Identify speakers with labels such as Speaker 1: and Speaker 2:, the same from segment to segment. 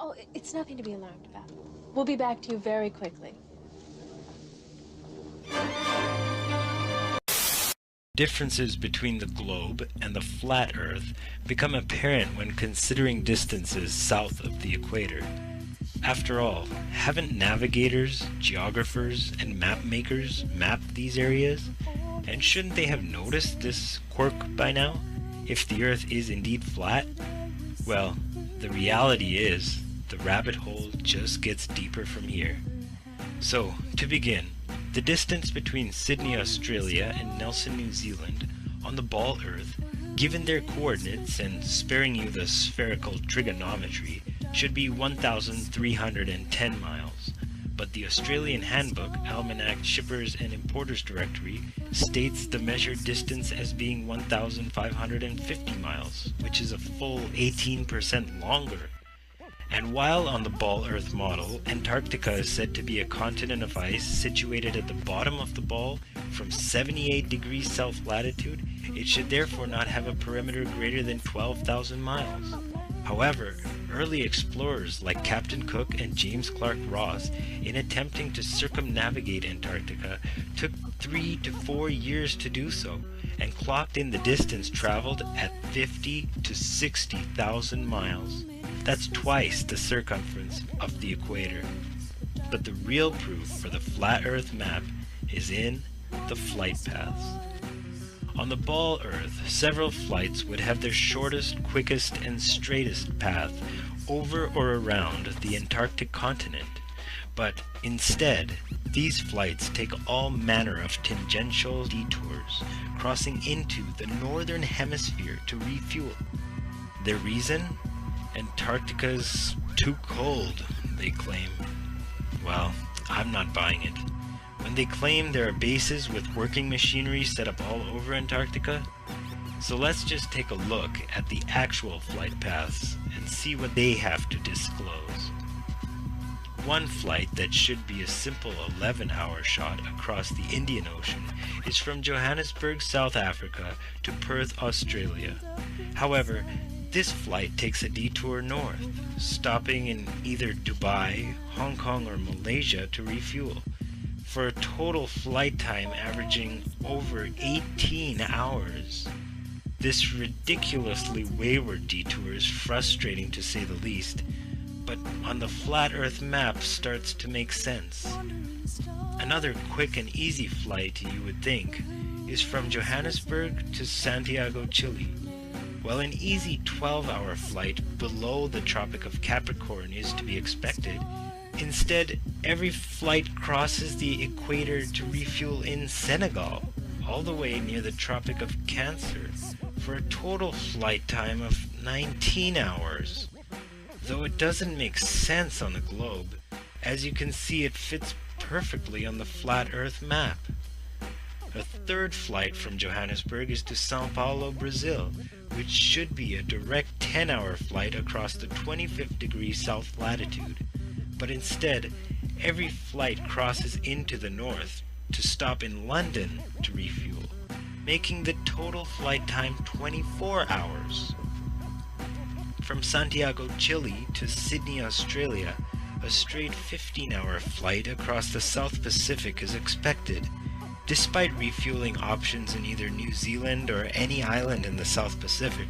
Speaker 1: Oh, it's nothing to be alarmed about. We'll be back to you very quickly.
Speaker 2: Differences between the globe and the flat Earth become apparent when considering distances south of the equator. After all, haven't navigators, geographers, and map makers mapped these areas? And shouldn't they have noticed this quirk by now, if the Earth is indeed flat? Well, the reality is, the rabbit hole just gets deeper from here. So, to begin, the distance between Sydney, Australia and Nelson, New Zealand, on the ball Earth, given their coordinates and sparing you the spherical trigonometry, should be 1,310 miles. But the Australian Handbook, Almanac Shippers and Importers Directory states the measured distance as being 1,550 miles, which is a full 18% longer. And while on the ball Earth model, Antarctica is said to be a continent of ice situated at the bottom of the ball from 78 degrees south latitude, it should therefore not have a perimeter greater than 12,000 miles. However, early explorers like Captain Cook and James Clark Ross, in attempting to circumnavigate Antarctica, took 3 to 4 years to do so, and clocked in the distance traveled at 50 to 60,000 miles. That's twice the circumference of the equator. But the real proof for the flat Earth map is in the flight paths. On the ball Earth, several flights would have their shortest, quickest, and straightest path over or around the Antarctic continent. But instead, these flights take all manner of tangential detours, crossing into the northern hemisphere to refuel. Their reason? Antarctica's too cold, they claim. Well, I'm not buying it. When they claim there are bases with working machinery set up all over Antarctica. So let's just take a look at the actual flight paths and see what they have to disclose. One flight that should be a simple 11-hour shot across the Indian Ocean is from Johannesburg, South Africa to Perth, Australia. However, this flight takes a detour north, stopping in either Dubai, Hong Kong, or Malaysia to refuel, for a total flight time averaging over 18 hours. This ridiculously wayward detour is frustrating to say the least, but on the flat Earth map starts to make sense. Another quick and easy flight, you would think, is from Johannesburg to Santiago, Chile. While an easy 12-hour flight below the Tropic of Capricorn is to be expected, instead every flight crosses the equator to refuel in Senegal, all the way near the Tropic of Cancer, for a total flight time of 19 hours. Though it doesn't make sense on the globe, as you can see it fits perfectly on the flat Earth map. A third flight from Johannesburg is to São Paulo, Brazil, which should be a direct 10-hour flight across the 25th degree south latitude. But instead, every flight crosses into the north to stop in London to refuel, making the total flight time 24 hours. From Santiago, Chile to Sydney, Australia, a straight 15-hour flight across the South Pacific is expected, despite refueling options in either New Zealand or any island in the South Pacific.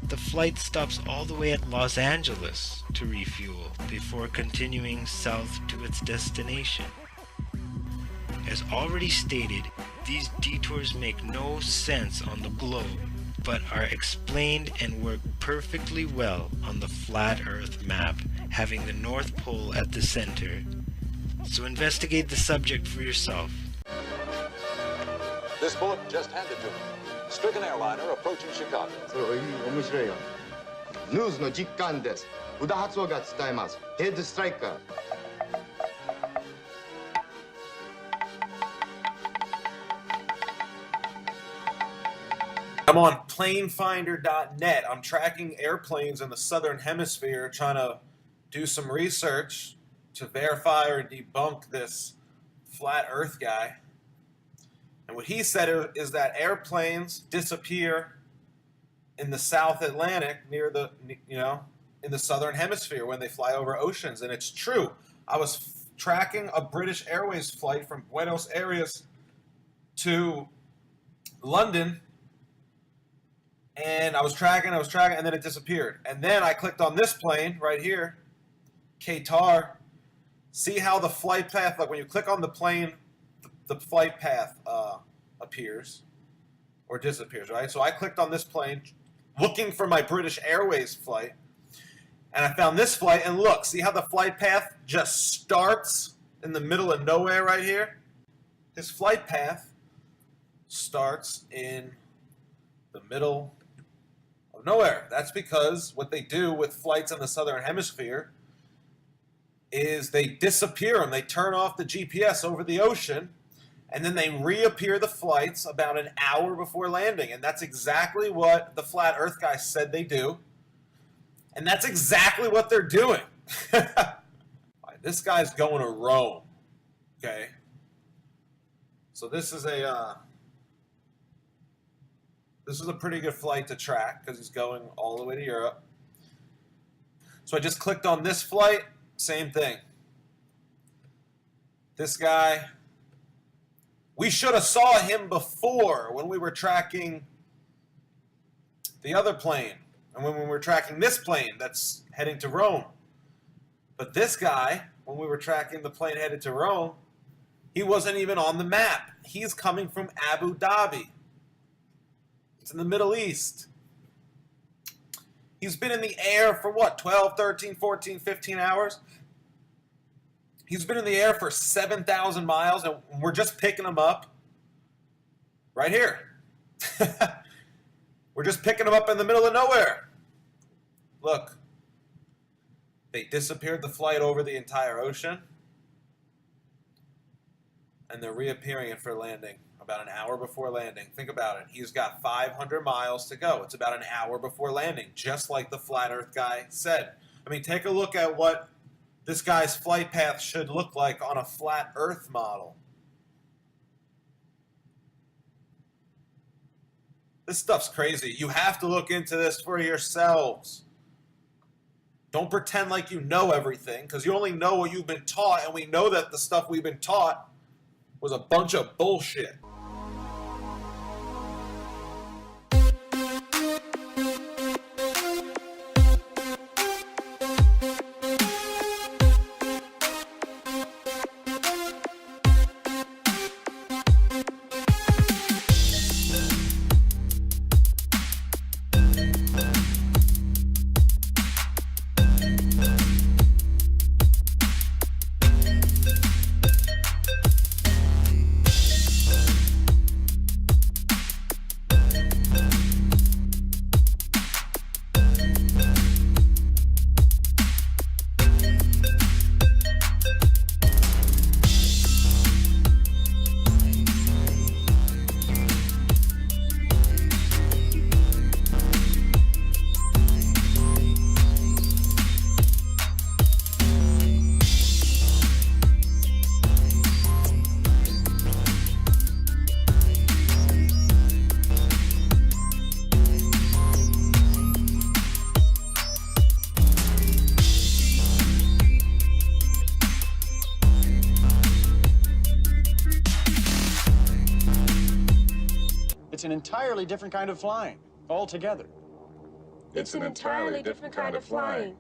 Speaker 2: The flight stops all the way at Los Angeles to refuel before continuing south to its destination. As already stated, these detours make no sense on the globe, but are explained and work perfectly well on the flat Earth map, having the North Pole at the center. So investigate the subject for yourself.
Speaker 3: This bullet just handed to me. Stricken airliner approaching Chicago.
Speaker 4: それ面白いよ。ニュースの実感です。宇田発音が伝えます。ヘッドストライカー。
Speaker 5: I'm on planefinder.net. I'm tracking airplanes in the southern hemisphere, trying to do some research to verify or debunk this flat Earth guy. And what he said is that airplanes disappear in the South Atlantic near the, in the southern hemisphere when they fly over oceans. And it's true. I was tracking a British Airways flight from Buenos Aires to London, and I was tracking, and then it disappeared. And then I clicked on this plane right here, Qatar. See how the flight path, like when you click on the plane, the flight path appears or disappears, right? So I clicked on this plane looking for my British Airways flight, and I found this flight, and look, see how the flight path just starts in the middle of nowhere right here? His flight path starts in the middle of nowhere. That's because what they do with flights in the southern hemisphere is they disappear them. They turn off the GPS over the ocean, and then they reappear the flights about an hour before landing. And that's exactly what the flat earth guy said they do. And that's exactly what they're doing. This guy's going to Rome. Okay. So this is a pretty good flight to track because he's going all the way to Europe. So I just clicked on this flight. Same thing. This guy, we should have saw him before when we were tracking the other plane and when we were tracking this plane that's heading to Rome. But this guy, when we were tracking the plane headed to Rome, he wasn't even on the map. He's coming from Abu Dhabi. It's in the Middle East. He's been in the air for what, 12, 13, 14, 15 hours? He's been in the air for 7,000 miles, and we're just picking him up right here. We're just picking him up in the middle of nowhere. Look, they disappeared the flight over the entire ocean, and they're reappearing it for landing about an hour before landing. Think about it. He's got 500 miles to go. It's about an hour before landing, just like the flat earth guy said. I mean, take a look at what this guy's flight path should look like on a flat earth model. This stuff's crazy. You have to look into this for yourselves. Don't pretend like you know everything, because you only know what you've been taught, and we know that the stuff we've been taught was a bunch of bullshit.
Speaker 6: It's an entirely different kind of flying, altogether.
Speaker 7: It's an entirely different kind of flying.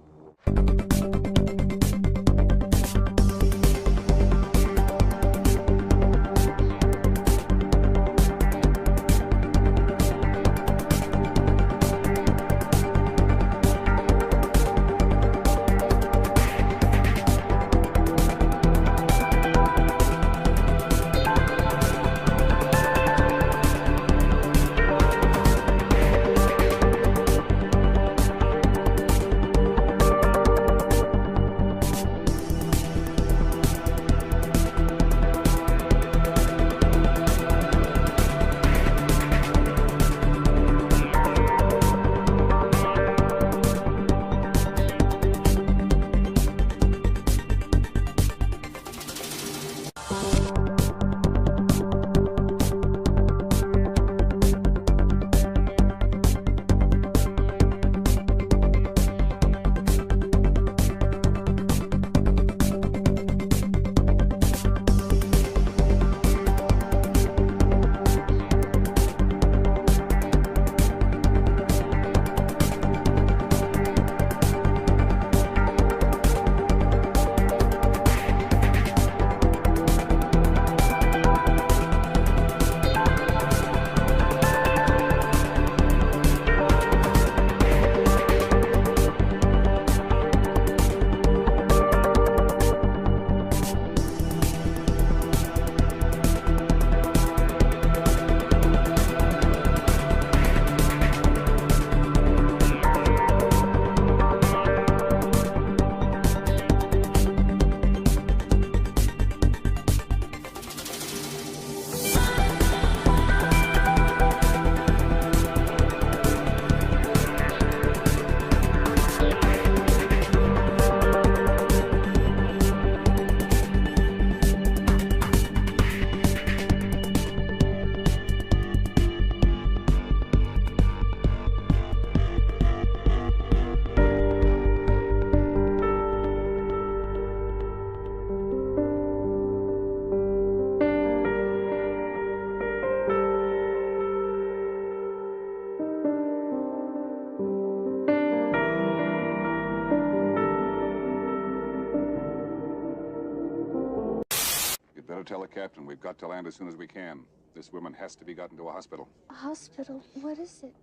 Speaker 8: to tell the captain. We've got to land as soon as we can. This woman has to be gotten to a hospital.
Speaker 9: A hospital? What is it?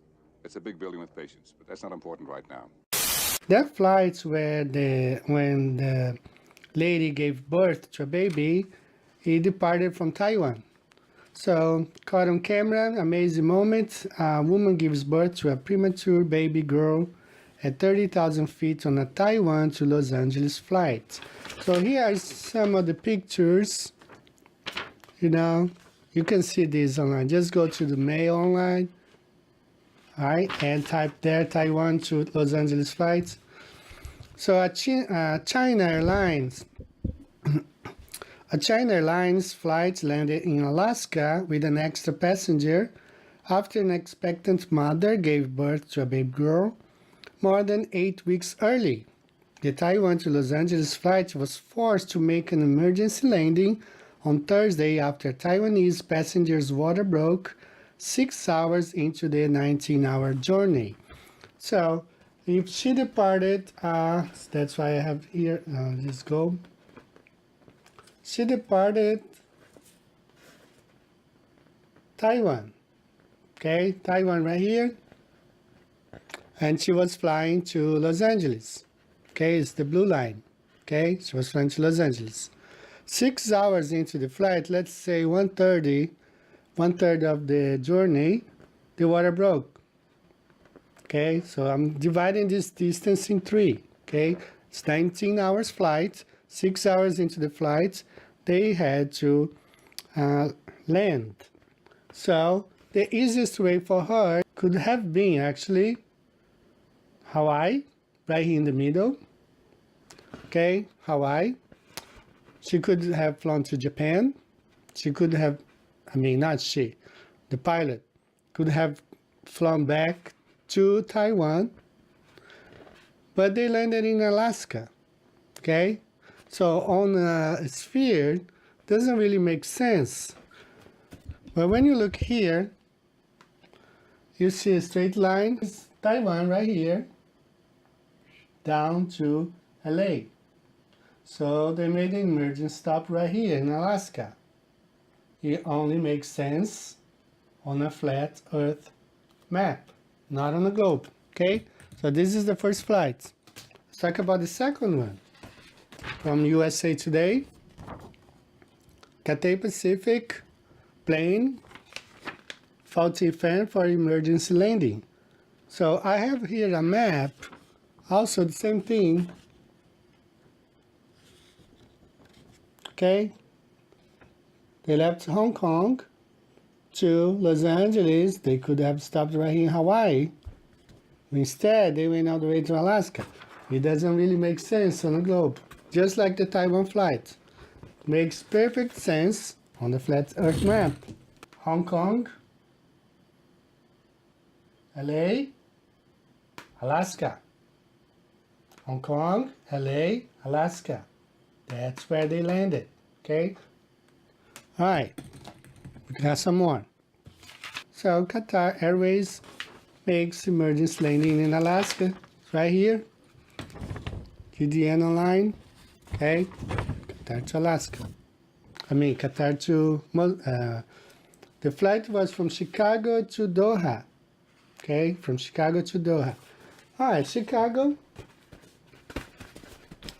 Speaker 8: It's a big building with patients, but that's not important right now.
Speaker 10: That flight where when the lady gave birth to a baby, he departed from Taiwan. So, caught on camera, amazing moment. A woman gives birth to a premature baby girl at 30,000 feet on a Taiwan to Los Angeles flight. So here are some of the pictures. You know, you can see these online. Just go to the mail online. All right, and type there Taiwan to Los Angeles flights. So a China Airlines flight landed in Alaska with an extra passenger after an expectant mother gave birth to a baby girl more than 8 weeks early. The Taiwan to Los Angeles flight was forced to make an emergency landing on Thursday after Taiwanese passengers' water broke 6 hours into the 19-hour journey. So if she departed, that's why I have here, let's go. She departed Taiwan, okay, Taiwan right here, and she was flying to Los Angeles, okay, it's the blue line, okay, she was flying to Los Angeles. 6 hours into the flight, let's say 1:30 of the journey, the water broke. Okay, so I'm dividing this distance in 3. Okay, it's 19 hours flight. 6 hours into the flight, they had to land. So the easiest way for her could have been actually Hawaii, right here in the middle. Okay, Hawaii. She could have flown to Japan. She could have, not she, the pilot could have flown back to Taiwan, but they landed in Alaska, okay? So on a sphere, doesn't really make sense. But when you look here, you see a straight line, it's Taiwan right here, down to LA. So they made an emergency stop right here in Alaska. It only makes sense on a flat Earth map, not on a globe, okay? So this is the first flight. Let's talk about the second one. From USA Today, Cathay Pacific plane, faulty fan for emergency landing. So I have here a map, also the same thing, okay? They left Hong Kong to Los Angeles. They could have stopped right here in Hawaii. Instead, they went all the way to Alaska. It doesn't really make sense on the globe. Just like the Taiwan flight. Makes perfect sense on the flat Earth map. Hong Kong, LA, Alaska. Hong Kong, LA, Alaska. That's where they landed, okay? All right, we got some more. So Qatar Airways makes emergency landing in Alaska, right here. QDN line, okay? Qatar to Alaska. Qatar to, the flight was from Chicago to Doha, okay? From Chicago to Doha. All right, Chicago.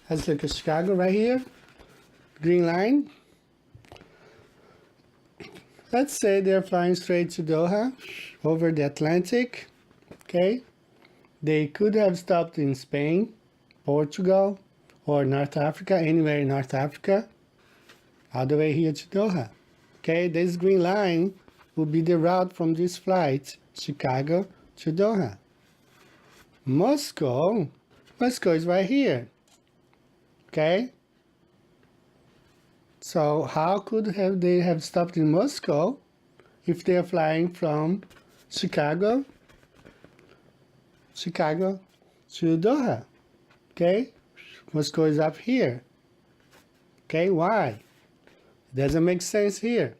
Speaker 10: Let's look at Chicago right here. Green line. Let's say they're flying straight to Doha, over the Atlantic, okay? They could have stopped in Spain, Portugal, or North Africa, anywhere in North Africa, all the way here to Doha, okay? This green line would be the route from this flight, Chicago to Doha. Moscow is right here, okay? So how could they have stopped in Moscow if they are flying from Chicago to Doha? Okay, Moscow is up here. Okay, why? It doesn't make sense here.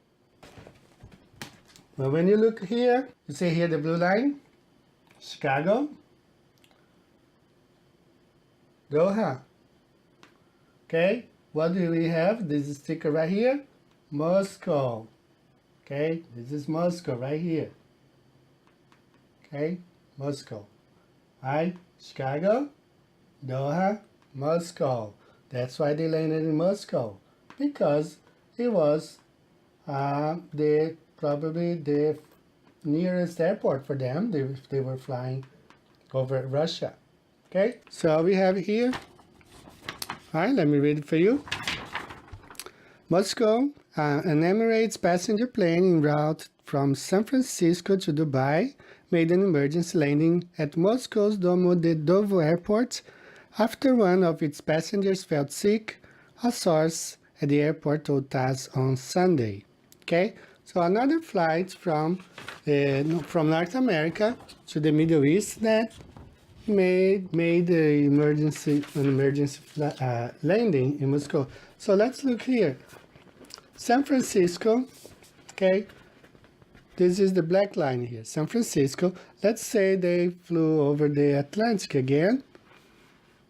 Speaker 10: But when you look here, you see here the blue line, Chicago, Doha. Okay. What do we have? This sticker right here. Moscow. Okay, this is Moscow right here. Okay, Moscow. Right, Chicago, Doha, Moscow. That's why they landed in Moscow, because it was probably the nearest airport for them. They were flying over Russia. Okay, so we have here. All right, let me read it for you. Moscow, an Emirates passenger plane en route from San Francisco to Dubai made an emergency landing at Moscow's Domodedovo airport after one of its passengers felt sick, a source at the airport told TASS on Sunday. Okay, so another flight from North America to the Middle East that made an emergency landing in Moscow. So let's look here. San Francisco, okay, this is the black line here, San Francisco. Let's say they flew over the Atlantic again,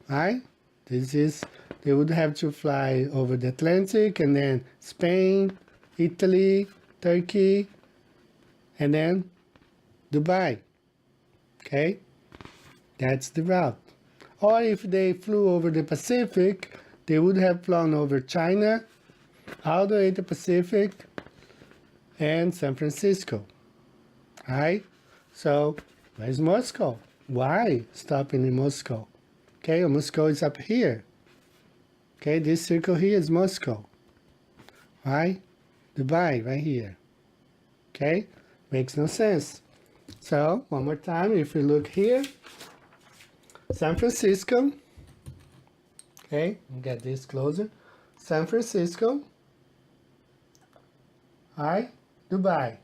Speaker 10: right? They would have to fly over the Atlantic and then Spain, Italy, Turkey, and then Dubai, okay? That's the route. Or if they flew over the Pacific, they would have flown over China, all the way to Pacific, and San Francisco. Right? So, where's Moscow? Why stopping in Moscow? Okay, Moscow is up here. Okay, this circle here is Moscow. Right? Dubai, right here. Okay? Makes no sense. So, one more time, if we look here, San Francisco. Okay, get this closer. San Francisco. Hi, Dubai.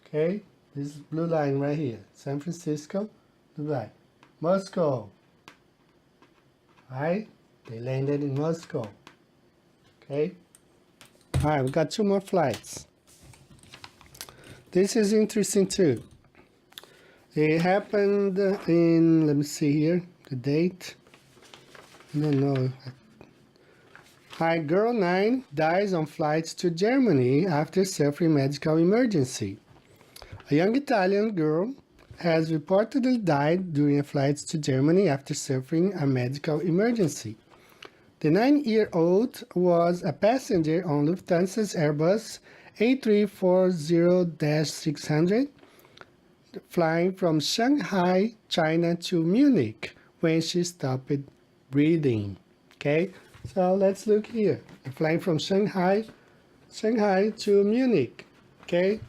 Speaker 10: Okay, this blue line right here. San Francisco, Dubai. Moscow. Hi, they landed in Moscow. Okay. All right, we got 2 more flights. This is interesting too. It happened in, let me see here, the date. I don't know. Hi, girl 9 dies on flights to Germany after suffering medical emergency. A young Italian girl has reportedly died during a flight to Germany after suffering a medical emergency. The 9-year-old was a passenger on Lufthansa's Airbus A340-600, flying from Shanghai, China to Munich when she stopped breathing. Okay, so let's look here. Flying from Shanghai to Munich. Okay,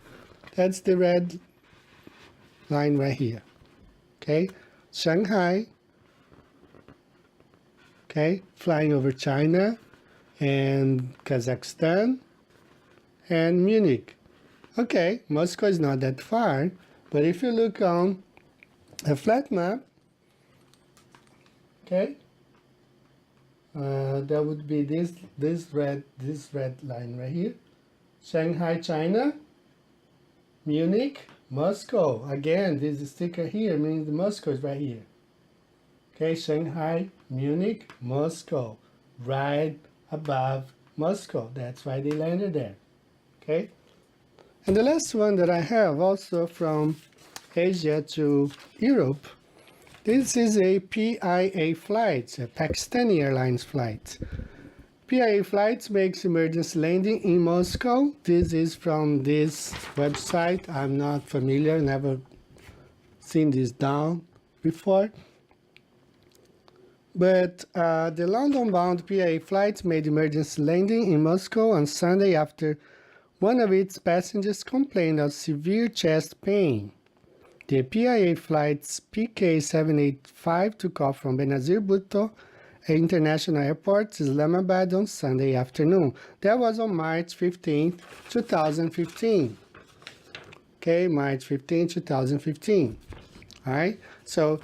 Speaker 10: that's the red line right here. Okay, Shanghai. Okay, flying over China and Kazakhstan and Munich. Okay, Moscow is not that far, but if you look on a flat map, okay, that would be this red line right here. Shanghai, China, Munich, Moscow. Again, this sticker here means the Moscow is right here. Okay, Shanghai, Munich, Moscow, right above Moscow. That's why they landed there. Okay, and the last one that I have also from Asia to Europe. This is a PIA flight, a Pakistani Airlines flight. PIA Flights makes emergency landing in Moscow. This is from this website. I'm not familiar, never seen this down before. But the London-bound PIA flight made emergency landing in Moscow on Sunday after one of its passengers complained of severe chest pain. The PIA flight's PK785 took off from Benazir Bhutto International Airport, Islamabad on Sunday afternoon. That was on March 15, 2015. Okay, March 15, 2015. All right, so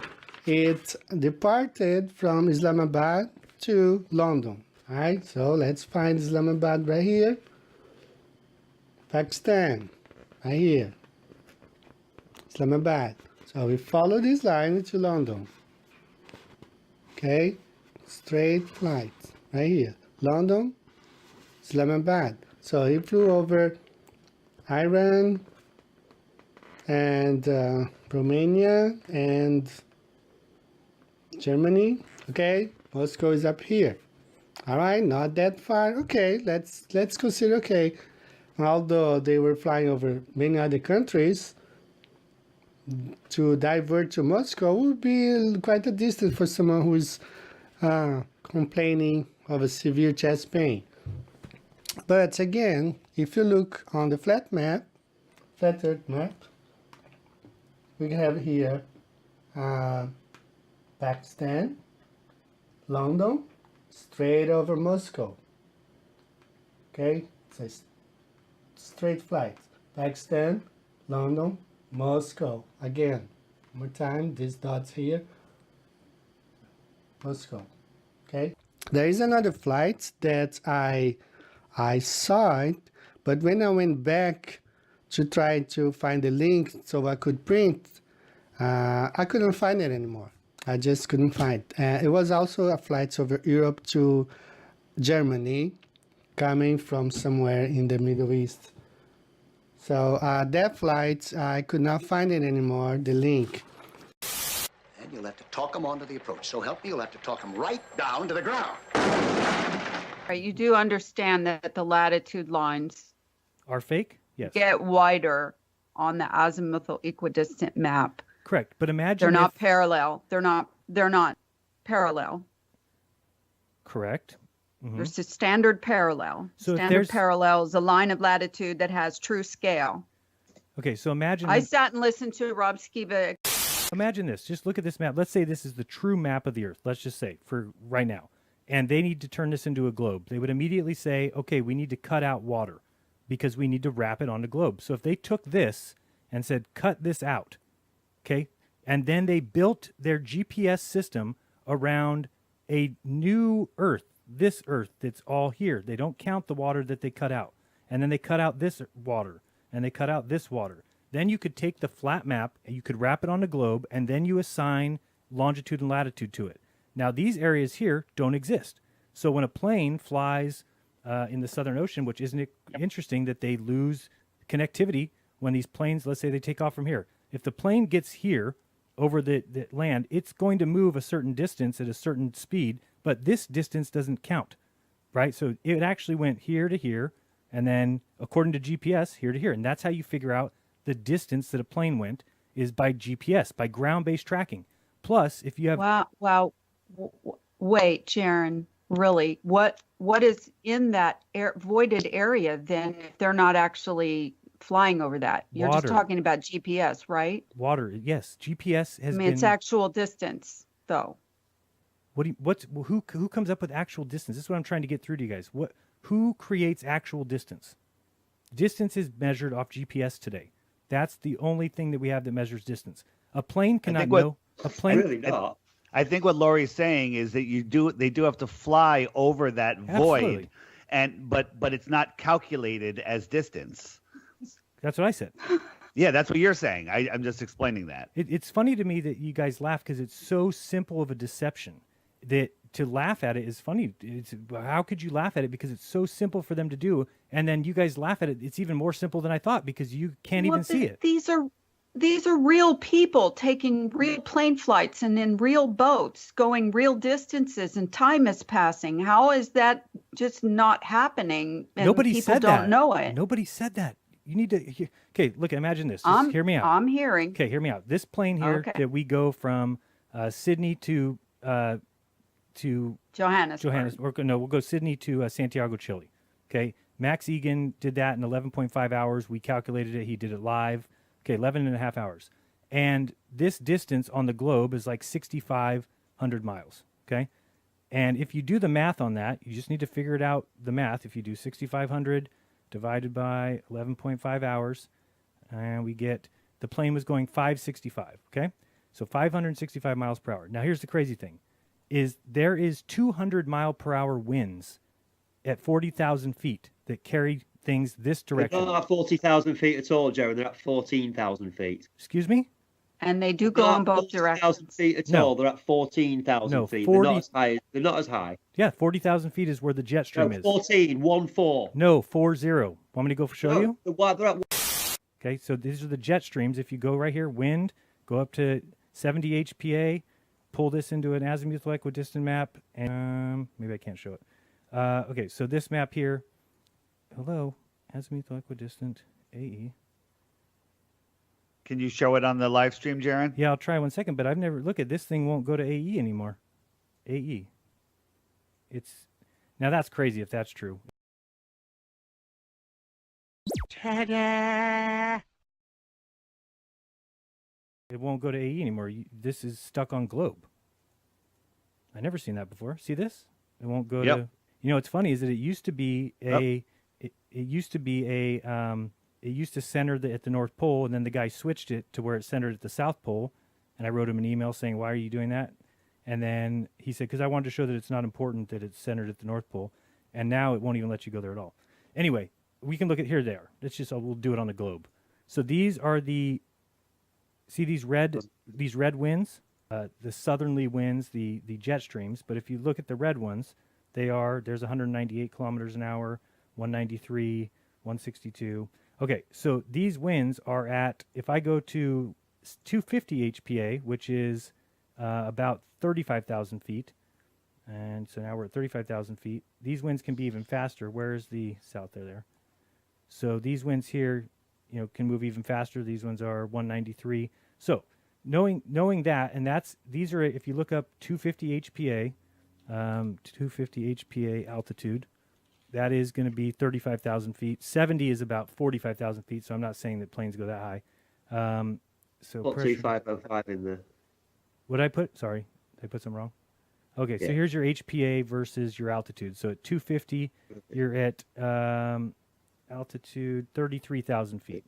Speaker 10: it departed from Islamabad to London. All right, so let's find Islamabad right here. Pakistan, right here. Islamabad. So we follow this line to London. Okay, straight flight right here. London, Islamabad. So he flew over Iran and Romania and Germany. Okay, Moscow is up here. All right, not that far. Okay, let's consider. Okay, although they were flying over many other countries, to divert to Moscow would be quite a distance for someone who is complaining of a severe chest pain. But again, if you look on the flat earth map, we have here Pakistan, London, straight over Moscow. Okay, it's a straight flight. Pakistan, London, Moscow. Again, one more time, these dots here, Moscow. Okay, there is another flight that I saw it, but when I went back to try to find the link so I could print, I couldn't find it anymore. I just couldn't find it. It was also a flight over Europe to Germany, coming from somewhere in the Middle East. So that flight, I could not find it anymore, the link.
Speaker 11: And you'll have to talk them onto the approach. So help me, you'll have to talk them right down to the ground.
Speaker 12: Right, you do understand that the latitude lines
Speaker 13: are fake? Yes.
Speaker 12: Get wider on the azimuthal equidistant map.
Speaker 13: Correct, but imagine
Speaker 12: they're not parallel. They're not parallel.
Speaker 13: Correct. Mm-hmm.
Speaker 12: There's a standard parallel.
Speaker 13: So
Speaker 12: standard parallel is a line of latitude that has true scale.
Speaker 13: Okay, so imagine
Speaker 12: I sat and listened to Rob Skiba.
Speaker 13: Imagine this. Just look at this map. Let's say this is the true map of the Earth. Let's just say for right now. And they need to turn this into a globe. They would immediately say, okay, we need to cut out water because we need to wrap it on a globe. So if they took this and said, cut this out, okay, and then they built their GPS system around a new Earth, this Earth that's all here. They don't count the water that they cut out. And then they cut out this water, and they cut out this water. Then you could take the flat map, and you could wrap it on a globe, and then you assign longitude and latitude to it. Now, these areas here don't exist. So when a plane flies in the Southern Ocean, which isn't it interesting that they lose connectivity when these planes, let's say they take off from here. If the plane gets here over the land, it's going to move a certain distance at a certain speed, but this distance doesn't count, right? So it actually went here to here, and then according to GPS, here to here. And that's how you figure out the distance that a plane went is by GPS, by ground-based tracking. Plus, if you have...
Speaker 12: Wow. Wait, Sharon, really, what is in that voided area then if they're not actually flying over that? You're
Speaker 13: Water.
Speaker 12: Just talking about GPS, right?
Speaker 13: Water, yes. GPS has been...
Speaker 12: it's actual distance, though.
Speaker 13: Who comes up with actual distance? This is what I'm trying to get through to you guys. Who creates actual distance? Distance is measured off GPS today. That's the only thing that we have that measures distance. A plane cannot know. A plane
Speaker 14: really not. I think what Lori's saying is that they do have to fly over that void, but it's not calculated as distance.
Speaker 13: That's what I said.
Speaker 14: Yeah, that's what you're saying. I'm just explaining that.
Speaker 13: It's funny to me that you guys laugh because it's so simple of a deception that to laugh at it is funny. How could you laugh at it? Because it's so simple for them to do, and then you guys laugh at it. It's even more simple than I thought because you can't even see it.
Speaker 12: These are real people taking real plane flights and in real boats going real distances, and time is passing. How is that just not happening? And
Speaker 13: Nobody
Speaker 12: people
Speaker 13: said
Speaker 12: don't
Speaker 13: that.
Speaker 12: know it.
Speaker 13: Nobody said that. You need to. Okay, look. Imagine this. Just hear me out.
Speaker 12: I'm hearing.
Speaker 13: Okay, hear me out. This plane here that we go from Sydney to
Speaker 12: Johannesburg.
Speaker 13: No, we'll go Sydney to Santiago, Chile. Okay, Max Egan did that in 11.5 hours. We calculated it. He did it live. Okay, 11 and a half hours. And this distance on the globe is like 6,500 miles, okay? And if you do the math on that, you just need to figure it out, the math. If you do 6,500 divided by 11.5 hours, and we get, the plane was going 565, okay? So 565 miles per hour. Now, here's the crazy thing, is there is 200 mile per hour winds at 40,000 feet that carry things this direction.
Speaker 14: They're not at 40,000 feet at all, Joe. They're at 14,000 feet.
Speaker 13: Excuse me?
Speaker 12: And they do go in both directions.
Speaker 15: Feet at all. They're at 14,000 feet.
Speaker 13: 40...
Speaker 15: They're not as high.
Speaker 13: Yeah, 40,000 feet is where the jet stream is.
Speaker 15: 14.
Speaker 13: No, 40. Want me to go show you?
Speaker 15: They're at...
Speaker 13: Okay, so these are the jet streams. If you go right here, wind, go up to 70 HPA, pull this into an azimuthal equidistant map, and maybe I can't show it. Okay, so this map here, hello, azimuthal equidistant, AE.
Speaker 14: Can you show it on the live stream, Jaron?
Speaker 13: Yeah, I'll try 1 second, but I've never, look at this thing won't go to AE anymore. AE. Now that's crazy if that's true. Ta-da! It won't go to AE anymore. This is stuck on globe. I never seen that before. See this? It won't go to. You know, what's funny is that it used to be it used to center at the North Pole, and then the guy switched it to where it centered at the South Pole, and I wrote him an email saying, "Why are you doing that?" And then he said, "Because I wanted to show that it's not important that it's centered at the North Pole," and now it won't even let you go there at all. Anyway, we can look at here. They are. Let's just we'll do it on the globe. So these are these red winds, the southerly winds, the jet streams. But if you look at the red ones, there's 198 kilometers an hour, 193, 162. Okay, so these winds are at, if I go to 250 HPA, which is about 35,000 feet, and so now we're at 35,000 feet. These winds can be even faster. Where's the south there? So these winds here, can move even faster. These ones are 193. So knowing that, and these are, if you look up 250 HPA, 250 HPA altitude, that is going to be 35,000 feet. 70 is about 45,000 feet, so I'm not saying that planes go that high.
Speaker 15: Put 2505 in there.
Speaker 13: What did I put? Sorry, did I put something wrong? Okay, so here's your HPA versus your altitude. So at 250, you're at altitude 33,000 feet.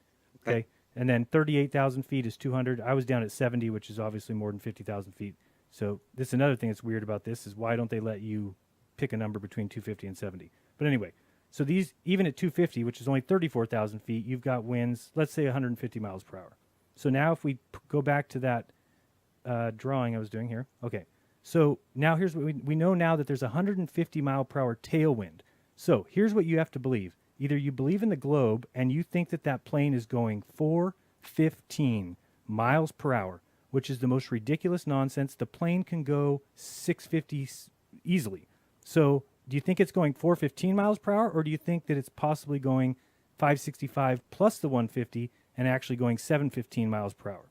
Speaker 13: Okay, and then 38,000 feet is 200. I was down at 70, which is obviously more than 50,000 feet. So this is another thing that's weird about this is why don't they let you pick a number between 250 and 70? But anyway, so these, even at 250, which is only 34,000 feet, you've got winds, let's say 150 miles per hour. So now if we go back to that drawing I was doing here. Okay, so now here's what we know now that there's 150 mile per hour tailwind. So here's what you have to believe. Either you believe in the globe and you think that that plane is going 415 miles per hour, which is the most ridiculous nonsense. The plane can go 650 easily. So do you think it's going 415 miles per hour, or do you think that it's possibly going 565 plus the 150 and actually going 715 miles per hour?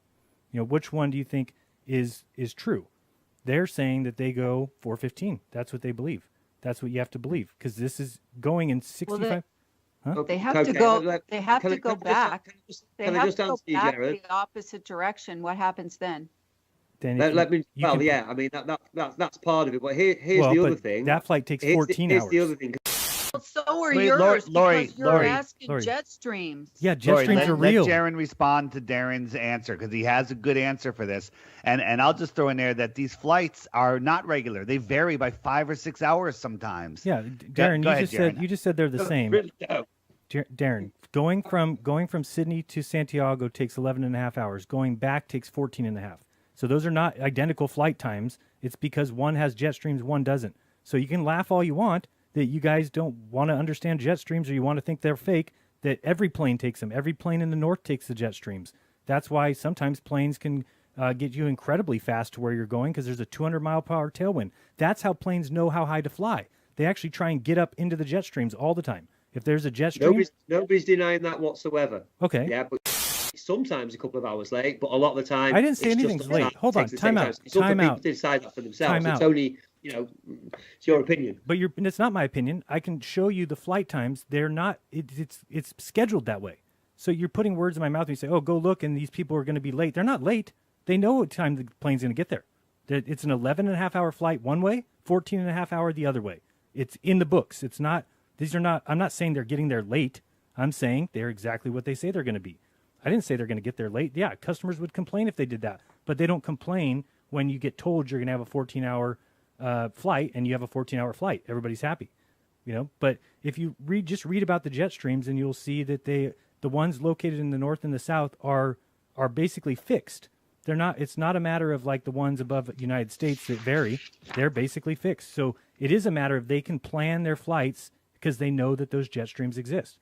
Speaker 13: Which one do you think is true? They're saying that they go 415. That's what they believe. That's what you have to believe, because this is going in 65.
Speaker 12: They have to go. They have to go back. They have to go back the opposite direction. What happens then?
Speaker 15: Let me. Well, yeah. I mean, that's part of it. But here's the other thing.
Speaker 13: That flight takes 14 hours.
Speaker 15: Here's the other thing.
Speaker 12: Well, so are yours.
Speaker 14: Lori,
Speaker 12: you're asking jet streams.
Speaker 13: Yeah, jet streams are real.
Speaker 14: Let Jaron respond to Darren's answer, because he has a good answer for this. And I'll just throw in there that these flights are not regular. They vary by 5 or 6 hours sometimes.
Speaker 13: Yeah, Darren, you just said they're the same. Darren, going from Sydney to Santiago takes 11 and a half hours. Going back takes 14 and a half. So those are not identical flight times. It's because one has jet streams, one doesn't. So you can laugh all you want that you guys don't want to understand jet streams, or you want to think they're fake, that every plane takes them. Every plane in the north takes the jet streams. That's why sometimes planes can get you incredibly fast to where you're going, because there's a 200 mile per hour tailwind. That's how planes know how high to fly. They actually try and get up into the jet streams all the time. If there's a jet stream...
Speaker 15: Nobody's denying that whatsoever.
Speaker 13: Okay.
Speaker 15: Yeah, but sometimes a couple of hours late, but a lot of the time...
Speaker 13: I didn't say anything's late. Hold on. Time out.
Speaker 15: Time out. People decide that for themselves. It's only, it's your opinion.
Speaker 13: But it's not my opinion. I can show you the flight times. They're not... It's scheduled that way. So you're putting words in my mouth and you say, oh, go look, and these people are going to be late. They're not late. They know what time the plane's going to get there. It's an 11 and a half hour flight one way, 14 and a half hour the other way. It's in the books. It's not... I'm not saying they're getting there late. I'm saying they're exactly what they say they're going to be. I didn't say they're going to get there late. Yeah, customers would complain if they did that. But they don't complain when you get told you're going to have a 14-hour flight and you have a 14-hour flight. Everybody's happy. But if you read about the jet streams, and you'll see that the ones located in the north and the south are basically fixed. They're not. It's not a matter of like the ones above the United States that vary. They're basically fixed. So it is a matter of they can plan their flights because they know that those jet streams exist.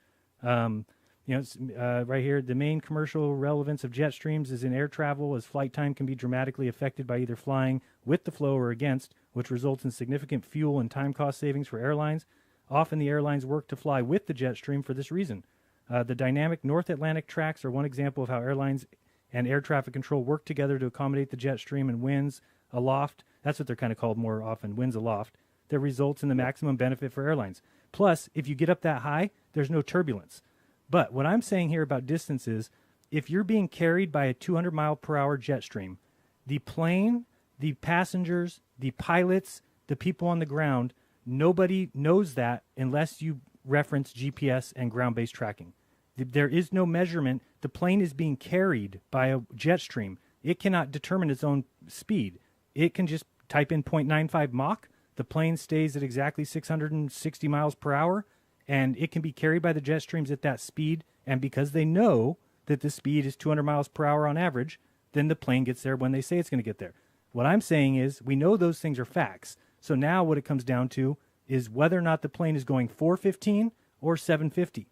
Speaker 13: It's, right here, the main commercial relevance of jet streams is in air travel, as flight time can be dramatically affected by either flying with the flow or against, which results in significant fuel and time cost savings for airlines. Often the airlines work to fly with the jet stream for this reason. The dynamic North Atlantic tracks are one example of how airlines and air traffic control work together to accommodate the jet stream and winds aloft. That's what they're kind of called more often, winds aloft. That results in the maximum benefit for airlines. Plus, if you get up that high, there's no turbulence. But what I'm saying here about distance is, if you're being carried by a 200 mile per hour jet stream, the plane, the passengers, the pilots, the people on the ground, nobody knows that unless you reference GPS and ground-based tracking. There is no measurement. The plane is being carried by a jet stream. It cannot determine its own speed. It can just type in 0.95 Mach. The plane stays at exactly 660 miles per hour, and it can be carried by the jet streams at that speed. And because they know that the speed is 200 miles per hour on average, then the plane gets there when they say it's going to get there. What I'm saying is we know those things are facts. So now what it comes down to is whether or not the plane is going 415 or 750.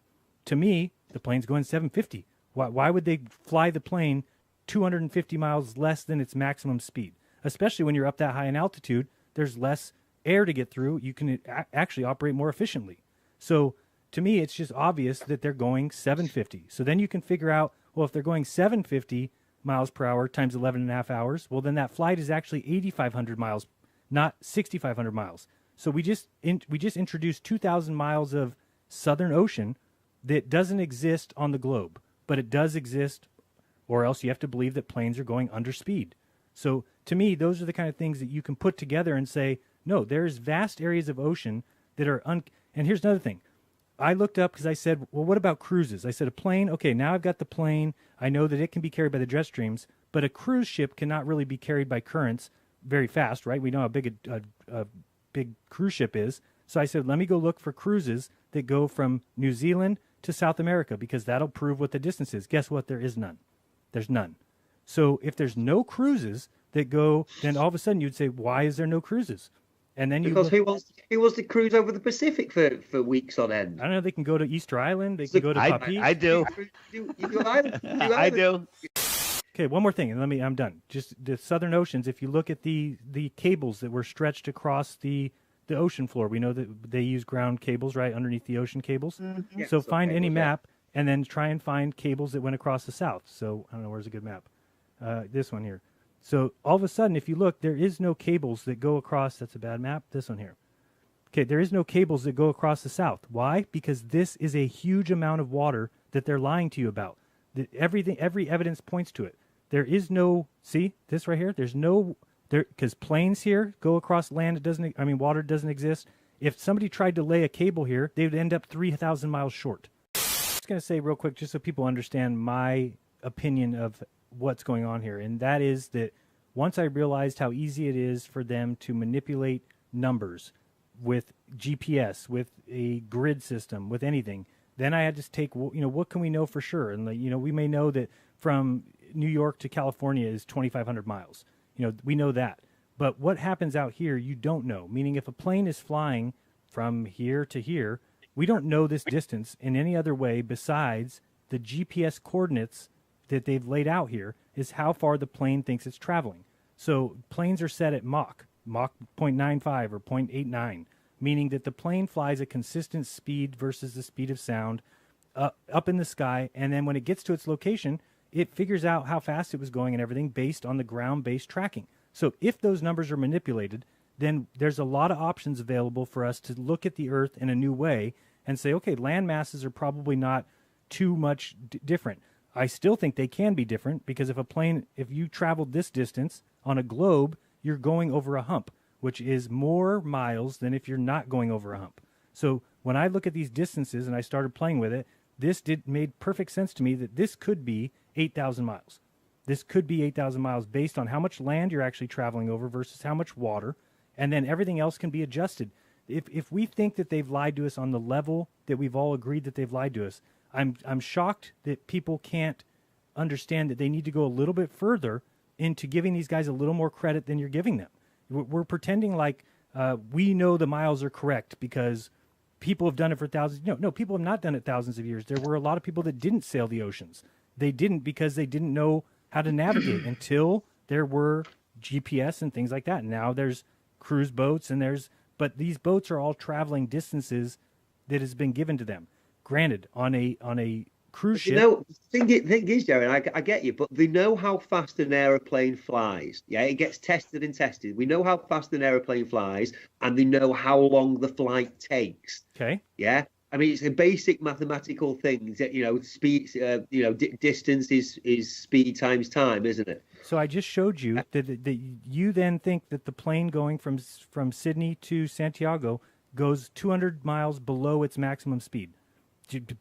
Speaker 13: To me, the plane's going 750. Why would they fly the plane 250 miles less than its maximum speed? Especially when you're up that high in altitude, there's less air to get through. You can actually operate more efficiently. So to me, it's just obvious that they're going 750. So then you can figure out, well, if they're going 750 miles per hour times 11 and a half hours, well, then that flight is actually 8,500 miles, not 6,500 miles. So we just introduced 2,000 miles of Southern Ocean that doesn't exist on the globe, but it does exist, or else you have to believe that planes are going under speed. So to me, those are the kind of things that you can put together and say, no, there's vast areas of ocean that are and here's another thing. I looked up because I said, well, what about cruises? I said a plane, okay, now I've got the plane. I know that it can be carried by the jet streams, but a cruise ship cannot really be carried by currents very fast, right? We know how big a big cruise ship is. So I said, let me go look for cruises that go from New Zealand to South America, because that'll prove what the distance is. Guess what? There is none. There's none. So if there's no cruises that go, then all of a sudden you'd say, why is there no cruises? And then
Speaker 15: because who wants to cruise over the Pacific for weeks on end?
Speaker 13: I don't know. They can go to Easter Island. They can go to Papi.
Speaker 14: I do. I do.
Speaker 13: Okay, one more thing, and I'm done. Just the Southern Oceans. If you look at the cables that were stretched across the ocean floor, we know that they use ground cables right underneath the ocean cables.
Speaker 15: Mm-hmm. Yeah,
Speaker 13: so find any map and then try and find cables that went across the south. So I don't know, where's a good map? This one here. So all of a sudden, if you look, there is no cables that go across. That's a bad map. This one here. Okay, there is no cables that go across the south. Why? Because this is a huge amount of water that they're lying to you about. Every evidence points to it. There is no, see this right here? There's no, because planes here go across land. Water doesn't exist. If somebody tried to lay a cable here, they would end up 3,000 miles short. I'm just going to say real quick, just so people understand my opinion of what's going on here. And that is that once I realized how easy it is for them to manipulate numbers with GPS, with a grid system, with anything, then I had to take, what can we know for sure? And, we may know that from New York to California is 2,500 miles. We know that. But what happens out here, you don't know. Meaning if a plane is flying from here to here, we don't know this distance in any other way besides the GPS coordinates that they've laid out here is how far the plane thinks it's traveling. So planes are set at Mach 0.95 or 0.89, meaning that the plane flies a consistent speed versus the speed of sound up in the sky, and then when it gets to its location, it figures out how fast it was going and everything based on the ground-based tracking. So if those numbers are manipulated, then there's a lot of options available for us to look at the Earth in a new way and say, okay, land masses are probably not too much different. I still think they can be different because if you traveled this distance on a globe, you're going over a hump, which is more miles than if you're not going over a hump. So when I look at these distances and I started playing with it, made perfect sense to me that this could be 8,000 miles. This could be 8,000 miles based on how much land you're actually traveling over versus how much water, and then everything else can be adjusted. If we think that they've lied to us on the level that we've all agreed that they've lied to us, I'm shocked that people can't understand that they need to go a little bit further into giving these guys a little more credit than you're giving them. We're pretending like we know the miles are correct because people have done it for thousands. No, people have not done it thousands of years. There were a lot of people that didn't sail the oceans. They didn't because they didn't know how to navigate until there were GPS and things like that. And now there's cruise boats but these boats are all traveling distances that has been given to them. Granted, on a cruise ship.
Speaker 15: You know, thing is, Jerry, I get you, but they know how fast an aeroplane flies. Yeah, it gets tested and tested. We know how fast an aeroplane flies, and they know how long the flight takes.
Speaker 13: Okay.
Speaker 15: Yeah. I mean, it's a basic mathematical thing that, speed, distance is speed times time, isn't it?
Speaker 13: So I just showed you that you then think that the plane going from Sydney to Santiago goes 200 miles below its maximum speed,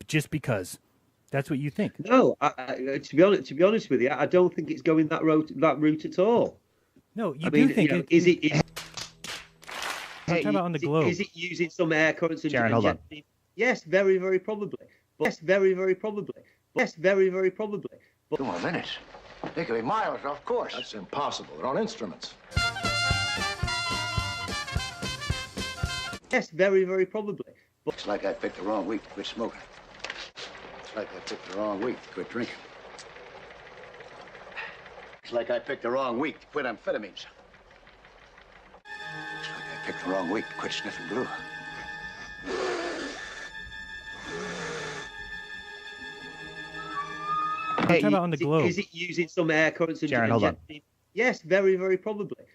Speaker 13: just because. That's what you think.
Speaker 15: No, to be honest with you, I don't think it's going that route at all.
Speaker 13: No, you do think
Speaker 15: is it?
Speaker 13: I'm talking about on the globe.
Speaker 15: Is it using some air currents?
Speaker 14: Jaron, hold on.
Speaker 15: Yes, very, very probably. Yes, very, very probably. Yes, very, very probably. But
Speaker 11: 2 more minutes. They could be miles off course.
Speaker 4: That's impossible. They're on instruments.
Speaker 15: Yes, very, very probably. But
Speaker 11: it's like I picked the wrong week to quit smoking. It's like I picked the wrong week to quit drinking. It's like I picked the wrong week to quit amphetamines. It's like I picked the wrong week to quit sniffing glue.
Speaker 13: I'm talking about on the globe.
Speaker 15: Is it using some air currents?
Speaker 14: Jaron, hold on.
Speaker 15: Yes, very, very probably.